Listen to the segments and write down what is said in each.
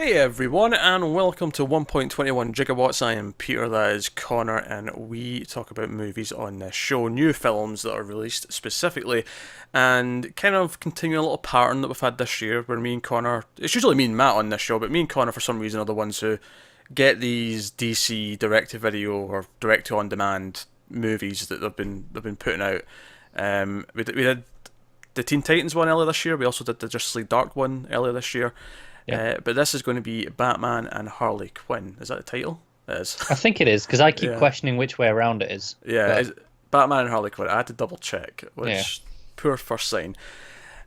Hey everyone, and welcome to 1.21 Gigawatts. I am Peter, that is Connor, and we talk about movies on this show, new films that are released specifically, and kind of continue a little pattern that we've had this year where me and Connor, it's usually me and Matt on this show, but me and Connor for some reason are the ones who get these DC direct-to-video or direct-to-on-demand movies that they've been putting out. We did the Teen Titans one earlier this year, we also did the Justice League Dark one earlier this year. Yeah, But this is going to be Batman and Harley Quinn. Is that the title? It is. I think it is because I keep Yeah. questioning which way around it is. Yeah, But it's Batman and Harley Quinn. I had to double check, yeah, which poor first sign.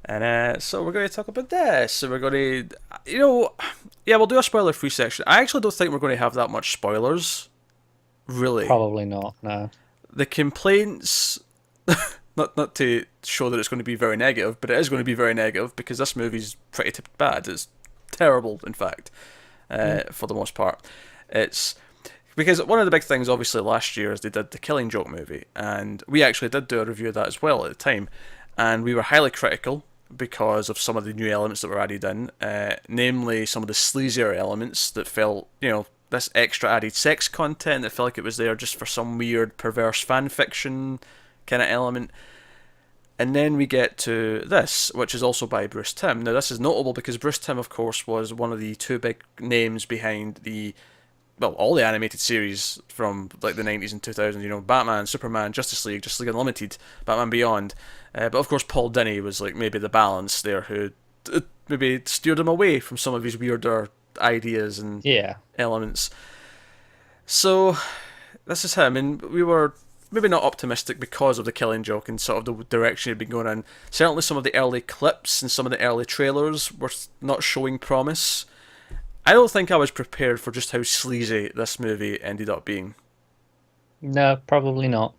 And so we're going to talk about this. So we're going to, yeah, we'll do a spoiler-free section. I actually don't think we're going to have that much spoilers, really. probably not. No. The complaints, not to show that it's going to be very negative, but it is going to be very negative because this movie's pretty bad. It's terrible, in fact, for the most part. It's because one of the big things, obviously, last year is they did the Killing Joke movie, and we actually did do a review of that as well at the time, and we were highly critical because of some of the new elements that were added in, namely some of the sleazier elements that felt, this extra added sex content that felt like it was there just for some weird perverse fan fiction kind of element. And then we get to this, which is also by Bruce Timm. Now, this is notable because Bruce Timm, of course, was one of the two big names behind all the animated series from like the 90s and 2000s. Batman, Superman, Justice League, Justice League Unlimited, Batman Beyond. But of course, Paul Dini was like maybe the balance there who maybe steered him away from some of his weirder ideas and Yeah. elements. So this is him, and we were maybe not optimistic because of the Killing Joke and sort of the direction he'd been going in. Certainly, some of the early clips and some of the early trailers were not showing promise. I don't think I was prepared for just how sleazy this movie ended up being. No, probably not.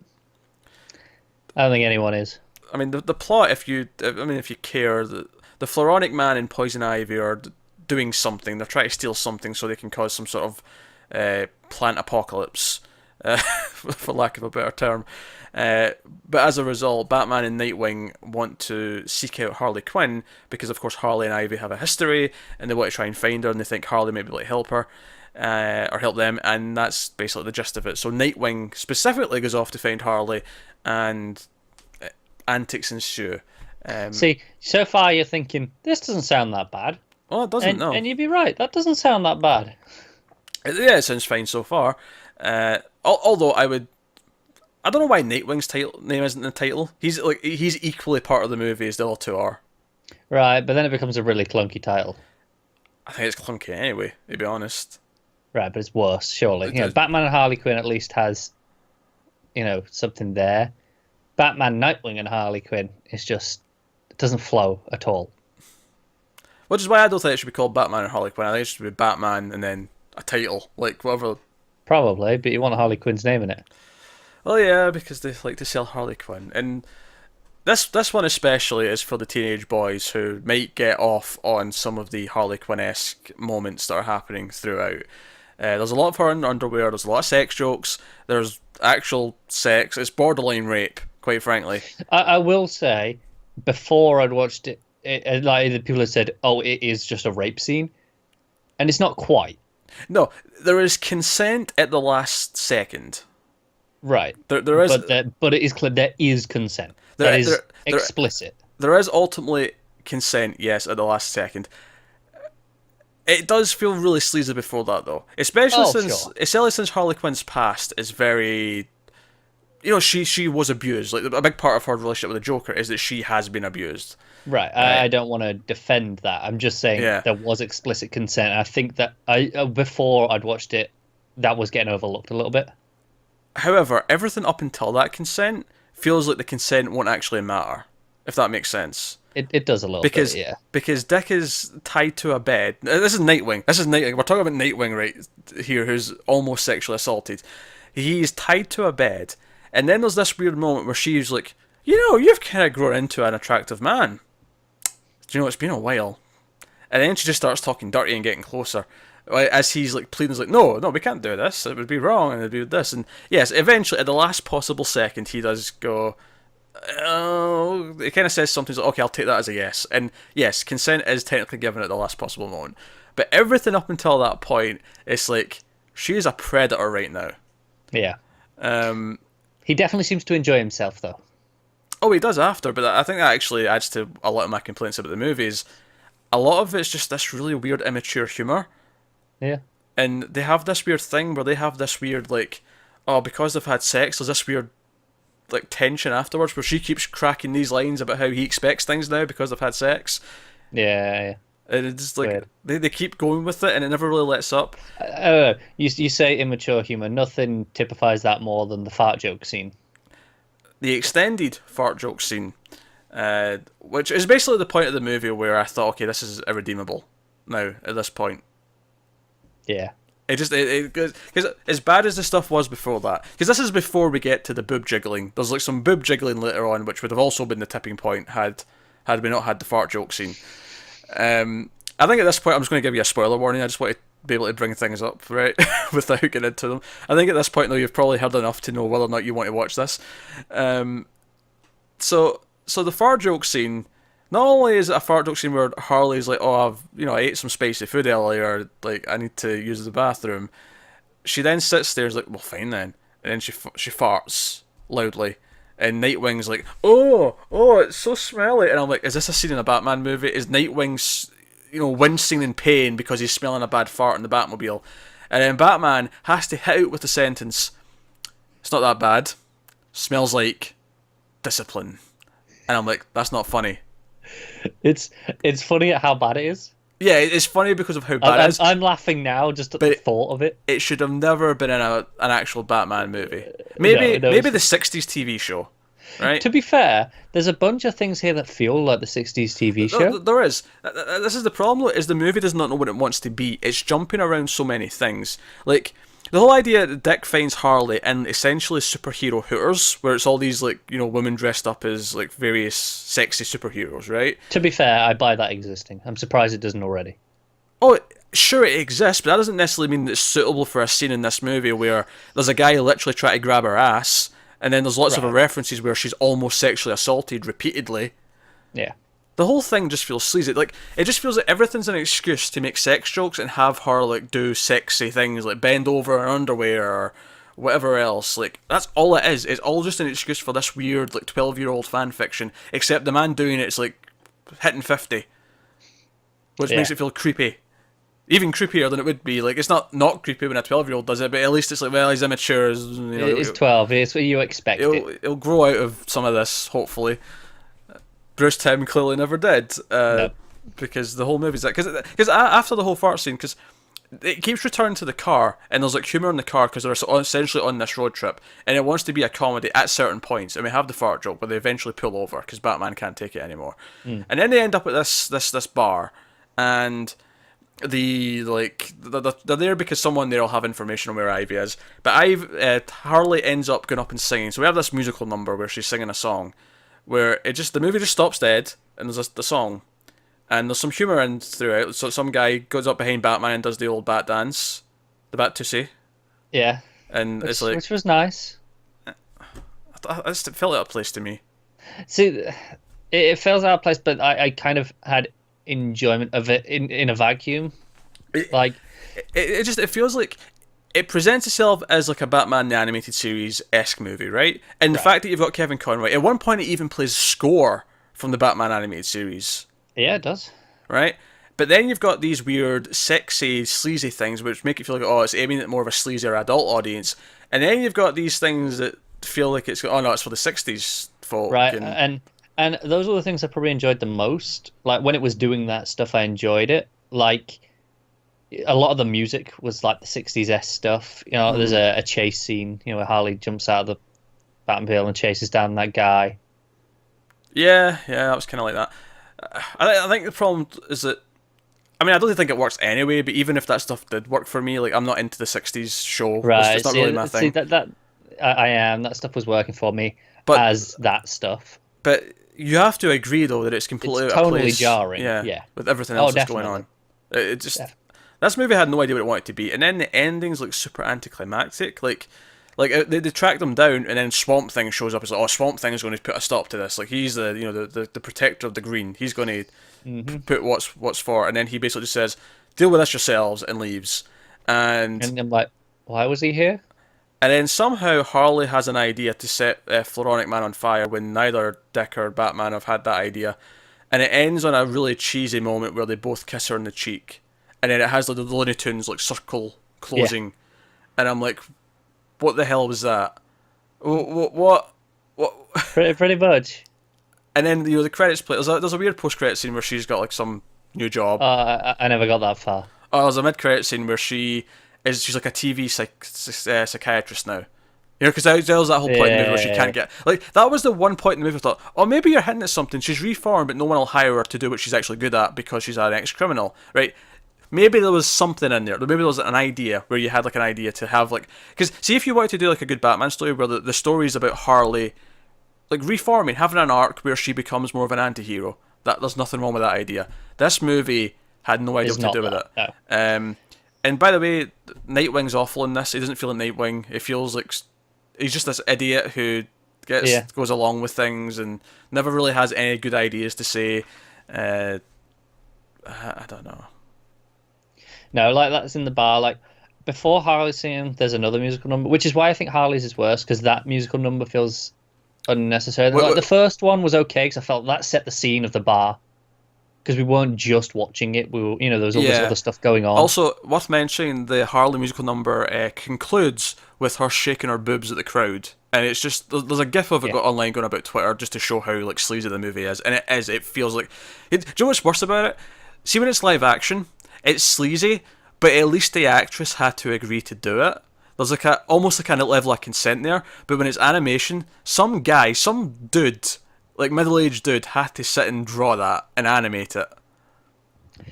I don't think anyone is. I mean, the plot, if you care, the Floronic Man and Poison Ivy are doing something. They're trying to steal something so they can cause some sort of plant apocalypse, for lack of a better term. But as a result, Batman and Nightwing want to seek out Harley Quinn because, of course, Harley and Ivy have a history, and they want to try and find her, and they think Harley may be able to help her, or help them, and that's basically the gist of it. So Nightwing specifically goes off to find Harley, and antics ensue. See, so far you're thinking this doesn't sound that bad, Well, it doesn't, and no. and you'd be right. That doesn't sound that bad. Yeah, it sounds fine so far. Although I don't know why Nightwing's name isn't in the title. He's equally part of the movie as the other two are. Right, but then it becomes a really clunky title. I think it's clunky anyway, to be honest. Right, but it's worse, surely. It does. Batman and Harley Quinn at least has, something there. Batman, Nightwing, and Harley Quinn is just it doesn't flow at all. Which is why I don't think it should be called Batman and Harley Quinn. I think it should be Batman and then a title, like whatever. Probably, but you want Harley Quinn's name in it. Well, yeah, because they like to sell Harley Quinn, and this one especially is for the teenage boys who might get off on some of the Harley Quinn-esque moments that are happening throughout. There's a lot of her in underwear. There's a lot of sex jokes. There's actual sex. It's borderline rape, quite frankly. I will say, before I'd watched it, like the people had said, "Oh, it is just a rape scene," and it's not quite. No, there is consent at the last second. Right. There is, but it is clear there is consent. There- That is there- there- explicit. there is ultimately consent, yes, at the last second. It does feel really sleazy before that, though, Sure. especially since Harley Quinn's past is very, she was abused. Like a big part of her relationship with the Joker is that she has been abused. Right. I don't want to defend that. I'm just saying Yeah. there was explicit consent. I think that before I'd watched it, that was getting overlooked a little bit. However, everything up until that consent feels like the consent won't actually matter, if that makes sense. It does a little Because bit, yeah. because Dick is tied to a bed. This is Nightwing. This is Nightwing. We're talking about Nightwing right here, who's almost sexually assaulted. He's tied to a bed, and then there's this weird moment where she's like, you've kind of grown into an attractive man. It's been a while. And then she just starts talking dirty and getting closer. As he's like pleading, he's like, no, we can't do this. It would be wrong, and it'd be this. And yes, eventually, at the last possible second, he does go, oh, it kind of says something like, okay, I'll take that as a yes. And yes, consent is technically given at the last possible moment. But everything up until that point, it's like she is a predator right now. Yeah. Um, He definitely seems to enjoy himself, though. oh, he does after, but I think that actually adds to a lot of my complaints about the movies. A lot of it's just this really weird, immature humor. Yeah. And they have this weird thing where they have this weird, like, oh, because they've had sex, there's this weird, like, tension afterwards where she keeps cracking these lines about how he expects things now because they've had sex. Yeah. And it's just like, they keep going with it and it never really lets up. I don't know. You say immature humor. Nothing typifies that more than the fart joke scene. The extended fart joke scene, which is basically the point of the movie where I thought, okay, this is irredeemable now at this point. Yeah. It just because as bad as the stuff was before that, because this is before we get to the boob jiggling. There's like some boob jiggling later on, which would have also been the tipping point had we not had the fart joke scene. I think at this point I'm just going to give you a spoiler warning. I just want to be able to bring things up right without getting into them. I think at this point though you've probably heard enough to know whether or not you want to watch this. So the fart joke scene. Not only is it a fart joke scene where Harley's like, oh, I ate some spicy food earlier, like, I need to use the bathroom. She then sits there, is like, well, fine then. And then she farts loudly. And Nightwing's like, oh, it's so smelly. And I'm like, is this a scene in a Batman movie? Is Nightwing's, wincing in pain because he's smelling a bad fart in the Batmobile? And then Batman has to hit out with the sentence, it's not that bad. Smells like discipline. And I'm like, that's not funny. It's funny at how bad it is. Yeah, it's funny because of how bad it is. I'm laughing now just at the thought of it. It should have never been in an actual Batman movie. Maybe the 60s TV show, right? To be fair, there's a bunch of things here that feel like the 60s TV show. There is. This is the problem, is the movie does not know what it wants to be. It's jumping around so many things. Like, the whole idea that Dick finds Harley in essentially superhero hooters, where it's all these, like, women dressed up as, like, various sexy superheroes, right? To be fair, I buy that existing. I'm surprised it doesn't already. Oh, sure it exists, but that doesn't necessarily mean that it's suitable for a scene in this movie where there's a guy literally trying to grab her ass, and then there's lots of references where she's almost sexually assaulted repeatedly. Yeah. The whole thing just feels sleazy. Like, it just feels like everything's an excuse to make sex jokes and have her, like, do sexy things, like bend over in underwear or whatever else. Like, that's all it is. It's all just an excuse for this weird, like, 12-year-old fan fiction, except the man doing it's, like, hitting 50. Which makes it feel creepy. Even creepier than it would be. Like, it's not creepy when a 12-year-old does it, but at least it's like, well, he's immature. It's 12. It's what you expect. It'll grow out of some of this, hopefully. Bruce Timm clearly never did, because the whole movie's that. Because after the whole fart scene, because it keeps returning to the car, and there's like humour in the car because they're essentially on this road trip, and it wants to be a comedy at certain points, and we have the fart joke where they eventually pull over because Batman can't take it anymore, and then they end up at this bar, and they're there because someone there will have information on where Ivy is, but Harley ends up going up and singing, so we have this musical number where she's singing a song. Where the movie just stops dead, and there's the song, and there's some humour in throughout. So some guy goes up behind Batman and does the old bat dance, the bat tootsie. Yeah, and which it's was nice. It felt out of place to me. See, it feels out of place, but I kind of had enjoyment of it in a vacuum. It feels like it presents itself as like a Batman the Animated Series-esque movie, right? And the fact that you've got Kevin Conroy, at one point it even plays score from the Batman Animated Series. Yeah, it does. Right? But then you've got these weird, sexy, sleazy things which make it feel like, oh, it's aiming at more of a sleazier adult audience. And then you've got these things that feel like it's for the 60s folk. Right, and those are the things I probably enjoyed the most. Like, when it was doing that stuff, I enjoyed it. Like, a lot of the music was like the 60s-esque stuff. There's a chase scene, where Harley jumps out of the Batmobile and chases down that guy. Yeah, that was kind of like that. I think the problem is that, I mean, I don't think it works anyway, but even if that stuff did work for me, like, I'm not into the 60s show. Right. It's not really my thing. I am. That stuff was working for me as that stuff. But you have to agree, though, that it's completely out of place. Totally jarring. Yeah, with everything else that's going on. It just... This movie had no idea what it wanted to be, and then the ending's like super anticlimactic. Like they track them down, and then Swamp Thing shows up. It's like, oh, Swamp Thing is going to put a stop to this. Like, he's the protector of the green. He's going to put what's for, and then he basically just says, deal with this yourselves, and leaves. And And I'm like, why was he here? and then somehow Harley has an idea to set Floronic Man on fire when neither Dick or Batman have had that idea. And it ends on a really cheesy moment where they both kiss her on the cheek. And then it has like the Looney Tunes like circle closing. Yeah. And I'm like, what the hell was that? What? Pretty much. And then the credits play. There's a weird post-credit scene where she's got like some new job. I never got that far. Oh, there's a mid-credit scene where she's like a TV psychiatrist now. You know, because there's that whole point in the movie where she can't get... Like, that was the one point in the movie I thought, oh, maybe you're hinting at something. She's reformed, but no one will hire her to do what she's actually good at because she's an ex-criminal, right? Maybe there was something in there. Maybe there was an idea where you had, like, an idea to have, like... Because, see, if you wanted to do, like, a good Batman story where the story is about Harley, like, reforming, having an arc where she becomes more of an anti-hero, there's nothing wrong with that idea. This movie had no idea what to do with it. No. And by the way, Nightwing's awful in this. He doesn't feel like Nightwing. He feels like... He's just this idiot who goes along with things and never really has any good ideas to say. I don't know. No, like that's in the bar. Like before Harley's singing, there's another musical number, which is why I think Harley's is worse because that musical number feels unnecessary. Like the first one was okay because I felt that set the scene of the bar because we weren't just watching it. We were, there was all this other stuff going on. Also, worth mentioning, the Harley musical number concludes with her shaking her boobs at the crowd, and it's just there's a gif of it got online going about Twitter just to show how like sleazy the movie is, and it is. It feels like. Do you know what's worse about it? See, when it's live action, it's sleazy, but at least the actress had to agree to do it. There's like almost like a level of consent there, but when it's animation, some dude, like middle-aged dude, had to sit and draw that and animate it,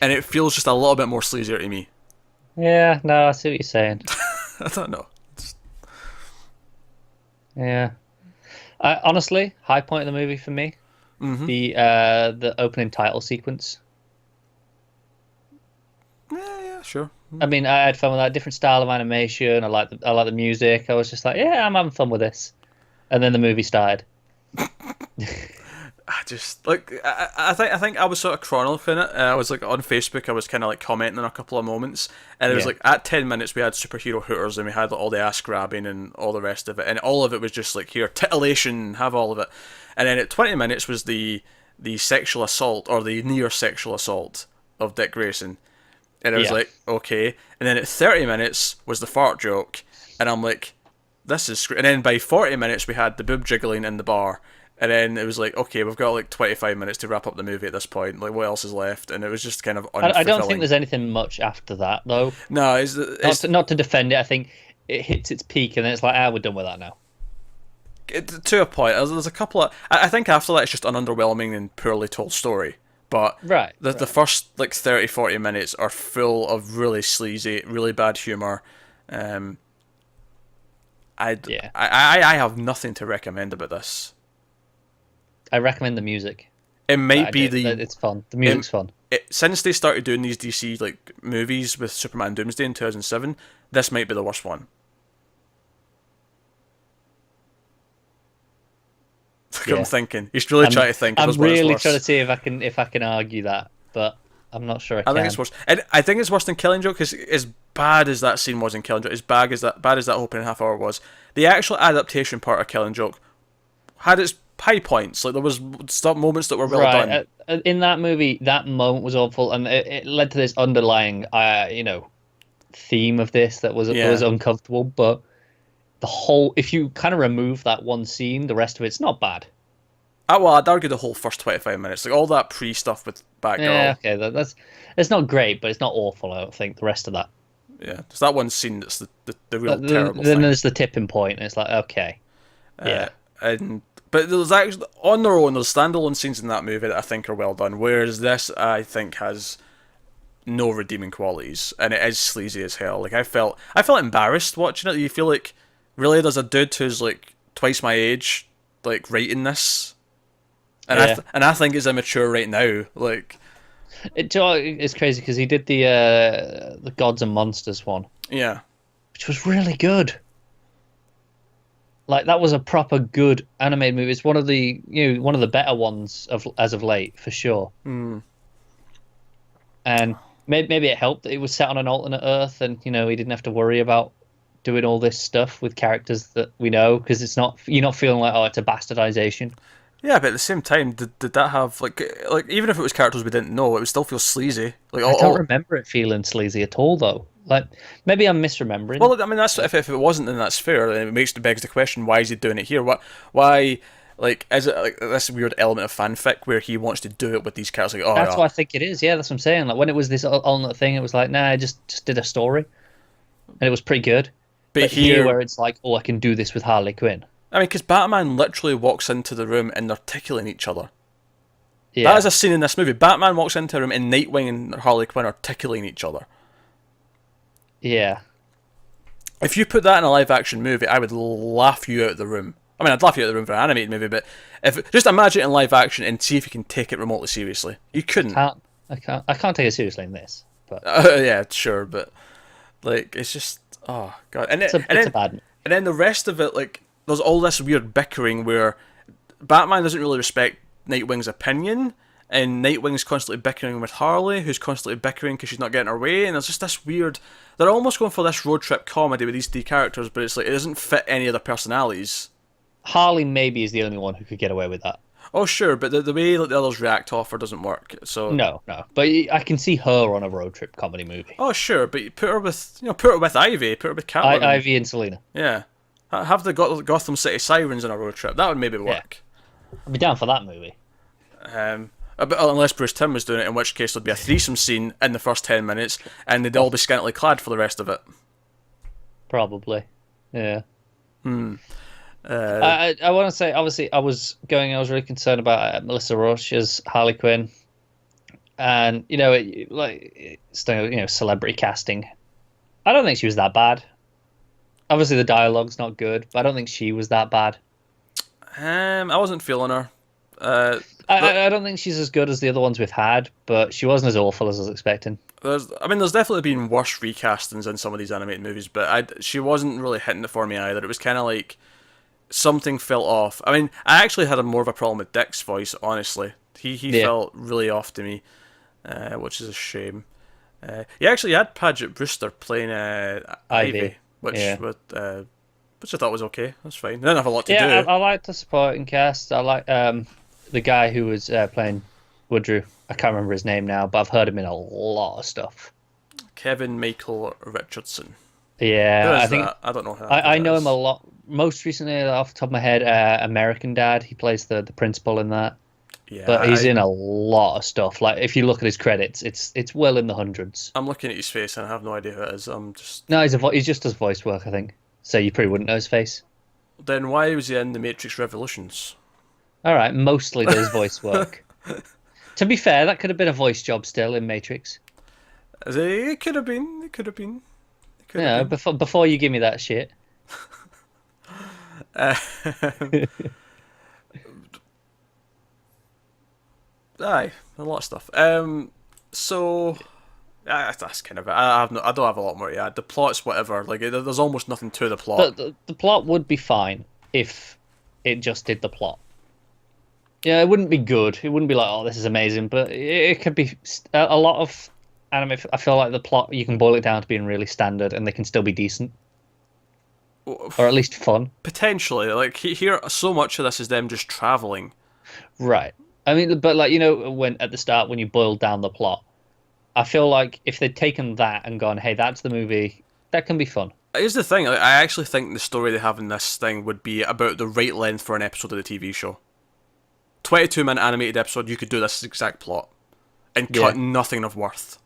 and it feels just a little bit more sleazier to me. Yeah, no, I see what you're saying. I don't know. Yeah, honestly, high point of the movie for me, the opening title sequence. Yeah, sure. I mean, I had fun with that. Different style of animation. I like the music. I was just like, yeah, I'm having fun with this. And then the movie started. I just like I think I was sort of chronicling it. I was like on Facebook. I was kind of like commenting on a couple of moments, and it was like at 10 minutes we had superhero hooters, and we had like, all the ass grabbing and all the rest of it, and all of it was just like here titillation, have all of it, and then at 20 minutes was the sexual assault or the near sexual assault of Dick Grayson, and I was like okay, and then at 30 minutes was the fart joke, and I'm like this is and then by 40 minutes we had the boob jiggling in the bar. And then it was like, okay, we've got like 25 minutes to wrap up the movie at this point. Like, what else is left? And it was just kind of unfulfilling. I don't think there's anything much after that, though. No, it's not to defend it. I think it hits its peak, and then it's like, we're done with that now. To a point. There's a couple of... I think after that, it's just an underwhelming and poorly told story. But the first like 30, 40 minutes are full of really sleazy, really bad humour. I have nothing to recommend about this. I recommend the music. It might be it's fun. The music's fun. Since they started doing these DC like movies with Superman Doomsday in 2007, this might be the worst one. I'm thinking. He's really trying to think. I'm really trying to see if I can argue that, but I'm not sure I can. think it's worse. And I think it's worse than Killing Joke because as bad as that scene was in Killing Joke, as bad as that opening half hour was, the actual adaptation part of Killing Joke had its high points. Like there was some moments that were well done. In that movie, that moment was awful, and it led to this underlying, theme of this that was uncomfortable. But the whole, if you kind of remove that one scene, the rest of it's not bad. Well, I'd argue the whole first 25 minutes, like all that pre stuff with Batgirl. Yeah, okay, it's not great, but it's not awful. I don't think the rest of that. Yeah, there's that one scene that's the real terrible. Then thing. There's the tipping point, and it's like okay, But there's actually, on their own, there's standalone scenes in that movie that I think are well done, whereas this, I think, has no redeeming qualities, and it is sleazy as hell. Like, I felt embarrassed watching it. You feel like, really, there's a dude who's, like, twice my age, like, writing this? And I think it's immature right now, like... It's crazy, because he did the Gods and Monsters one. Yeah. Which was really good. Like that was a proper good animated movie. It's one of the better ones as of late for sure. Mm. And maybe it helped that it was set on an alternate Earth, and he didn't have to worry about doing all this stuff with characters that we know, because you're not feeling like, oh, it's a bastardization. Yeah, but at the same time, did that have like even if it was characters we didn't know, it would still feel sleazy. Like I don't remember it feeling sleazy at all, though. Like, maybe I'm misremembering. well, I mean, that's if it wasn't, then that's fair. And it begs the question: why is he doing it here? Why? Like, is it like this weird element of fanfic where he wants to do it with these characters? Like, oh, That's yeah. what I think it is. Yeah, that's what I'm saying. Like, when it was this alternate thing, it was like, nah, I just did a story, and it was pretty good. But But here, here, where it's like, oh, I can do this with Harley Quinn. I mean, because Batman literally walks into the room and they're tickling each other. That Yeah, is a scene in this movie. Batman walks into a room and Nightwing and Harley Quinn are tickling each other. yeah. If you put that in a live action movie, I would laugh you out of the room. I mean, I'd laugh you out of the room for an animated movie, but if just imagine it in live action and see if you can take it remotely seriously. You couldn't. I can't take it seriously in this. But Yeah, sure, but like it's just oh god, and it's a bad. and then the rest of it, like there's all this weird bickering where Batman doesn't really respect Nightwing's opinion, and Nightwing's constantly bickering with Harley, who's constantly bickering because she's not getting her way, and there's just this weird. They're almost going for this road trip comedy with these three characters, but it's like it doesn't fit any of their personalities. Harley maybe is the only one who could get away with that. Oh sure, but the way that the others react off her doesn't work. So No, no. But I can see her on a road trip comedy movie. oh sure, but you put her with Ivy, put her with Catwoman. Ivy and Selena. Yeah, have the Gotham City Sirens on a road trip. That would maybe work. I'd be down for that movie. But unless Bruce Timm was doing it, in which case there'd be a threesome scene in the first 10 minutes, and they'd all be scantily clad for the rest of it. Probably. Yeah. Uh, I want to say, obviously, I was really concerned about Melissa Roche's Harley Quinn, and celebrity casting. I don't think she was that bad. Obviously, the dialogue's not good, but I don't think she was that bad. I wasn't feeling her. I don't think she's as good as the other ones we've had, but she wasn't as awful as I was expecting. There's definitely been worse recastings in some of these animated movies, but she wasn't really hitting it for me either. It was kind of like something felt off. I mean, I actually had more of a problem with Dick's voice, honestly. He felt really off to me, which is a shame. He actually had Paget Brewster playing Ivy, which I thought was okay. That's fine. They didn't have a lot to do. Yeah, I like the supporting cast. I like the guy who was playing Woodrow. I can't remember his name now, but I've heard him in a lot of stuff. Kevin Michael Richardson. Yeah, I think I don't know how. I know him a lot. Most recently, off the top of my head, American Dad. He plays the principal in that. Yeah, but he's in a lot of stuff. Like if you look at his credits, it's well in the hundreds. I'm looking at his face and I have no idea who it is. No, he just does voice work, I think. So you probably wouldn't know his face. Then why was he in The Matrix Revolutions? All right, mostly does voice work. To be fair, that could have been a voice job still in Matrix. It could have been. It could have been. Yeah, before you give me that shit. Aye, a lot of stuff. So that's kind of it. I don't have a lot more to add. The plot's whatever. Like there's almost nothing to the plot. The plot would be fine if it just did the plot. Yeah, it wouldn't be good. It wouldn't be like, oh, this is amazing. But it could be a lot of anime. I feel like the plot you can boil it down to being really standard, and they can still be decent, or at least fun. Potentially, like here, so much of this is them just traveling. Right. I mean, but like when at the start when you boiled down the plot, I feel like if they'd taken that and gone, hey, that's the movie, that can be fun. Here's the thing. I actually think the story they have in this thing would be about the right length for an episode of the TV show. 22-minute animated episode, you could do this exact plot and cut nothing of worth.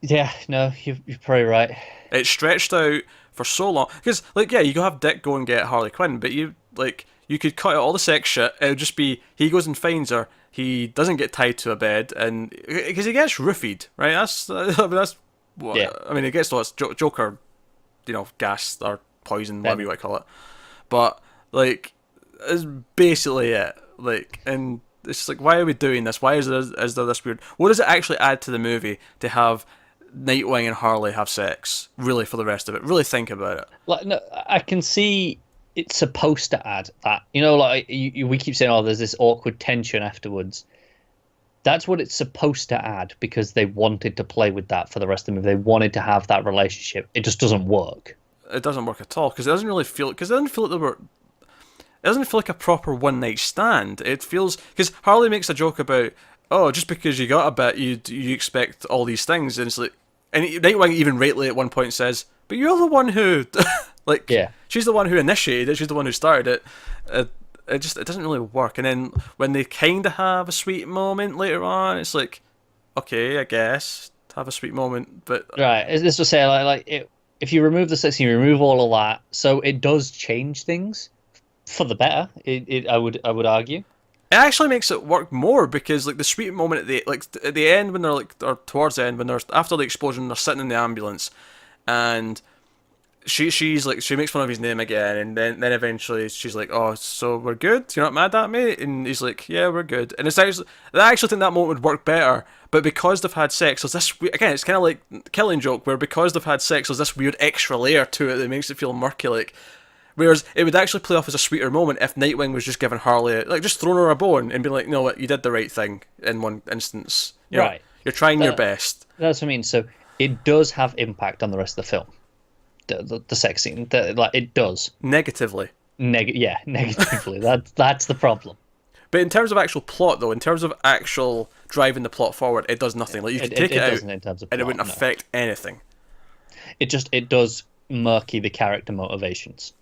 Yeah, no, you're probably right. It's stretched out for so long because, like, yeah, you could have Dick go and get Harley Quinn, but you could cut out all the sex shit. It would just be he goes and finds her. He doesn't get tied to a bed, and because he gets roofied, right? That's what, yeah. I mean, he gets lots Joker, gas or poison, whatever you want to call it. But like, it's basically it. Like, and it's just like, why are we doing this? Why is there this weird? What does it actually add to the movie to have Nightwing and Harley have sex? Really, for the rest of it, really think about it. Like, no, I can see it's supposed to add that. Like we keep saying, oh, there's this awkward tension afterwards. That's what it's supposed to add because they wanted to play with that for the rest of the movie. They wanted to have that relationship. It just doesn't work. It doesn't work at all because it doesn't really feel because it doesn't feel like they were. It doesn't feel like a proper one night stand. It feels because Harley makes a joke about, oh, just because you got a bit, you expect all these things, and it's like, and Nightwing even rightly at one point says, but you're the one who, like, Yeah. she's the one who initiated it. She's the one who started it. It doesn't really work. And then when they kind of have a sweet moment later on, it's like, okay, I guess have a sweet moment, but Right. This will say if you remove the sex, you remove all of that, so it does change things for the better. I would argue. it actually makes it work more because like the sweet moment at the end when they're like or towards the end when they're after the explosion they're sitting in the ambulance and she's like she makes fun of his name again and then eventually she's like, oh, so we're good, you're not mad at me, and he's like, yeah, we're good, and it's actually I actually think that moment would work better, but because they've had sex there's this again it's kind of like Killing Joke where because they've had sex there's this weird extra layer to it that makes it feel murky, like whereas it would actually play off as a sweeter moment if Nightwing was just giving Harley like just throwing her a bone and being like, you know what, you did the right thing in one instance, you know, Right. you're trying your best. That's what I mean. So it does have impact on the rest of the film. The sex scene, like it does Negatively. Negatively. That's the problem. But in terms of actual plot, though, in terms of actual driving the plot forward, it does nothing. Like you could take it out, doesn't in terms of and it plot, wouldn't no. affect anything. It does murky the character motivations.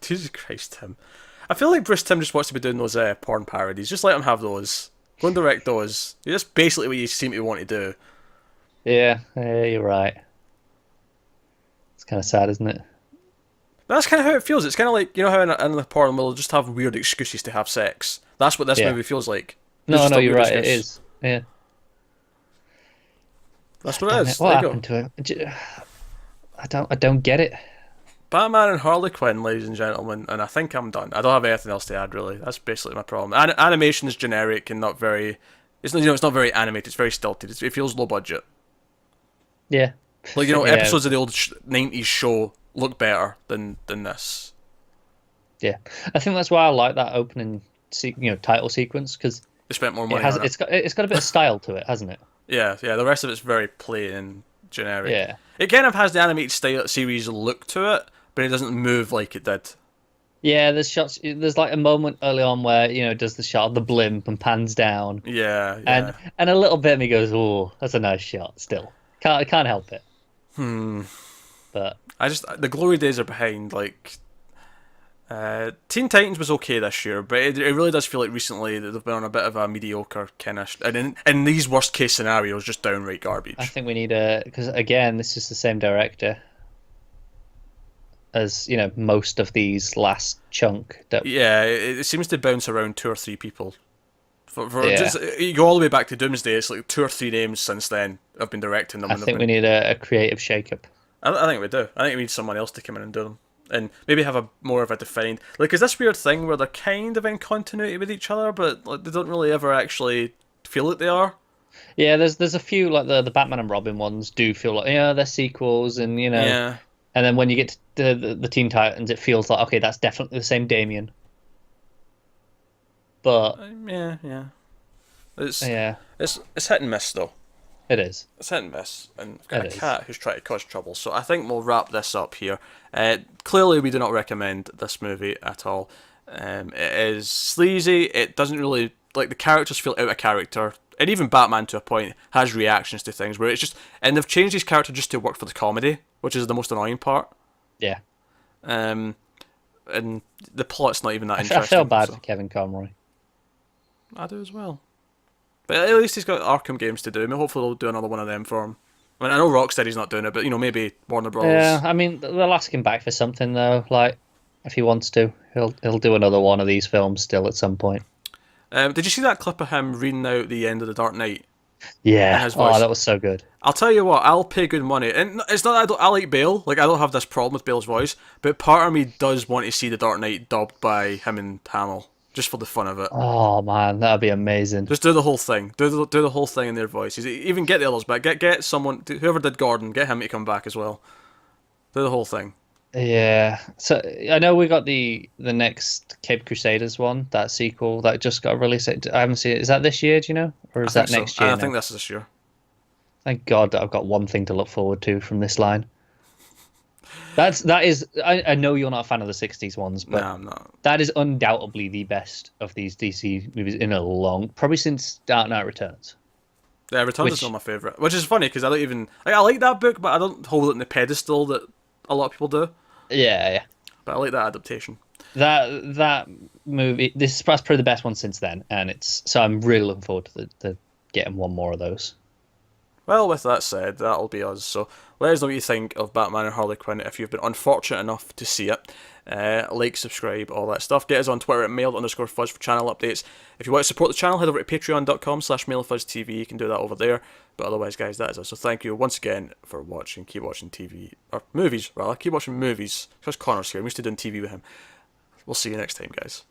Jesus Christ, Tim. I feel like Bruce Timm just wants to be doing those porn parodies. Just let him have those. Go and direct those. That's basically what you seem to want to do. Yeah, you're right. It's kind of sad, isn't it? That's kind of how it feels. It's kind of like, you know how in the porn we'll just have weird excuses to have sex. That's what this movie feels like. There's No, just no, a you're weird right. It excuse. is. Yeah. That's what Damn it is. it, what There you happened go. to it? I don't get it. Batman and Harley Quinn, ladies and gentlemen, and I think I'm done. I don't have anything else to add, really. That's basically my problem. Animation is generic and not very. It's not very animated. It's very stilted. It feels low budget. Yeah. Like, you know, Yeah. episodes of the old '90s show look better than this. Yeah, I think that's why I like that opening, title sequence because They spent more money it has on it. it's got a bit of style to it, hasn't it? Yeah. The rest of it's very plain and generic. Yeah. It kind of has the animated style series look to it, but it doesn't move like it did. Yeah, there's shots. There's like a moment early on where does the shot of the blimp and pans down, Yeah. and a little bit of me goes, "Oh, that's a nice shot." Still, can't help it. But The glory days are behind. Like, Teen Titans was okay this year, but it really does feel like recently that they've been on a bit of a mediocre kind of, and in these worst case scenarios, just downright garbage. I think we need because again, this is the same director as most of these last chunk. Yeah, it seems to bounce around two or three people. Yeah. Just, you go all the way back to Doomsday. It's like two or three names since then have been directing them. I think we need a creative shakeup. I think we do. I think we need someone else to come in and do them, and maybe have a more of a defined. Like, is this weird thing where they're kind of in continuity with each other, but like, they don't really ever actually feel like they are. Yeah, there's a few like the Batman and Robin ones do feel like they're sequels, and Yeah. and then when you get to the Teen Titans, it feels like okay, that's definitely the same Damian. But Yeah. It's yeah, it's hit and miss though. it is. It's hit and miss, and I've got It a is. cat who's trying to cause trouble. So I think we'll wrap this up here. Clearly, we do not recommend this movie at all. It is sleazy. It doesn't really like the characters feel out of character, and even Batman to a point has reactions to things where it's just, and they've changed his character just to work for the comedy, which is the most annoying part. Yeah, And the plot's not even that I interesting. feel bad so- for Kevin Conroy. I do as well. But at least he's got Arkham games to do. I mean, hopefully they'll do another one of them for him. I mean, I know Rocksteady's not doing it, but maybe Warner Bros. Yeah, I mean they'll ask him back for something though. Like if he wants to, he'll do another one of these films still at some point. Did you see that clip of him reading out the end of The Dark Knight? Yeah. his voice. Oh, that was so good. I'll tell you what, I'll pay good money. And it's not that I like Bale. Like, I don't have this problem with Bale's voice. But part of me does want to see The Dark Knight dubbed by him and Hamill. Just for the fun of it. Oh man, that'd be amazing. Just do the whole thing. Do the whole thing in their voices. Even get the others back. Get someone, whoever did Gordon, get him to come back as well. Do the whole thing. Yeah. So I know we got the next Cape Crusaders one, that sequel that just got released. I haven't seen it. Is that this year, do you know? Or I is think that so. next And year I think now? that's this year. Thank God that I've got one thing to look forward to from this line. That is I know you're not a fan of the 60s ones, but Nah, I'm not. that is undoubtedly the best of these DC movies in a long, probably since Dark Knight Returns. Yeah, Returns is still Which, my favourite, which is funny because I don't even I like that book, but I don't hold it in the pedestal that a lot of people do. yeah, yeah. But I like that adaptation. That movie, this is probably the best one since then, and it's so I'm really looking forward to the getting one more of those. Well, with that said, that'll be us. So let us know what you think of Batman and Harley Quinn if you've been unfortunate enough to see it. Like, subscribe, all that stuff. Get us on Twitter at mail_fuzz for channel updates. If you want to support the channel, head over to patreon.com/mailfuzztv. You can do that over there. But otherwise, guys, that is us. So thank you once again for watching. Keep watching TV, or movies, rather. Keep watching movies. Because Connor's here. I'm used to doing TV with him. We'll see you next time, guys.